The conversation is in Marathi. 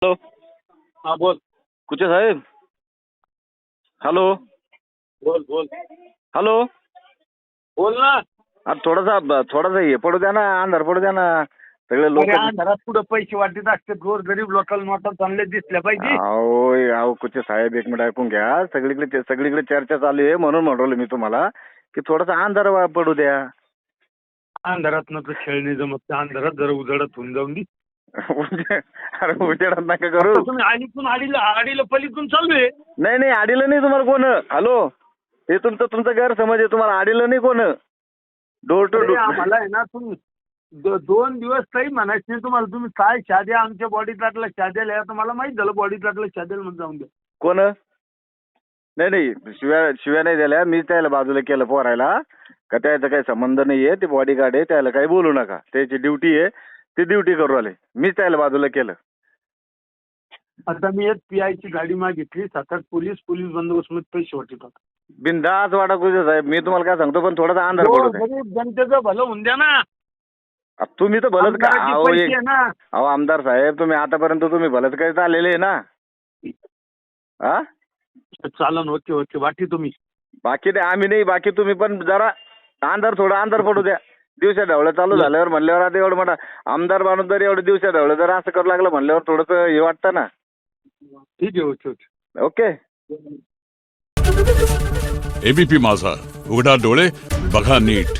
हॅलो. हा बोल कुचे साहेब. हॅलो. बोल बोल हॅलो. बोल ना. थोडासा हे पडू द्या ना, अंधार पडू द्या ना. सगळे लोक घरात पुढे पैसे वाटत असते, गोर गरीब लोकल नोटा चांगले दिसल्या पाहिजे. अहो कुचे साहेब, एक मिनिट ऐकून घ्या. सगळीकडे चर्चा चालू आहे, म्हणून म्हणलो मी तुम्हाला की थोडासा अंधार पडू द्या. अंधारात न तर खेळणे जमत, अंधारात जरा उजळत होऊन जाऊन दे. अरे उजेडात नका करू. आता तुम्ही आडीतून आडीला पलीतून चालू आहे. नाही आडीलं नाही तुम्हाला कोण. हॅलो. हे तुमचं गैरसमज आहे. तुम्हाला आडीलं नाही कोण. Door to door. आम्हाला आहे ना, तुम्ही 2 दिवस काही म्हणायचं नाही तुम्हाला. तुम्ही काय शाद्या आमच्या बॉडी प्लाटला शाद्याला या, तुम्हाला माहित झालं बॉडी प्लाटला शाद्याला मध्ये जाऊन द्या. कोण. नाही शिव्या नाही दिल्या. मीच त्याला बाजूला केलं पोरायला. का त्याचा काही संबंध नाहीये. ते बॉडीगार्ड आहे, त्याला काही बोलू नका. त्याची ड्युटी आहे, ती ड्युटी करू आले. मीच त्याला बाजूला केलं. आता मी एक पीआयची गाडी मागितली, 7-8 पोलीस बंदोबस्त मध्ये पैसे वाटतात. बिनधास्त वाटा कुठे साहेब. मी तुम्हाला काय सांगतो, पण थोडासा अंधार पडू द्या. गरीब जनतेचं भलं होऊन द्या ना. तुम्ही तर भलत का. आमदाराचे पैसे आहे ना. अहो आमदार साहेब, तुम्ही आतापर्यंत तुम्ही भलत काही चाललेले आहे ना. हा चालन होते वाटी तुम्ही. बाकी नाही, आम्ही नाही. बाकी तुम्ही पण जरा थोडा अंधार पडू द्या. दिवसा ढवळं चालू झाल्यावर म्हणल्यावर आता एवढं मोठा आमदार माणूस जर एवढं दिवसा ढवळं जर असं करू लागलं म्हणल्यावर थोडस हे वाटतं ना. ठीक आहे. ओके. ओके. एबीपी माझा, उघडा डोळे बघा नीट.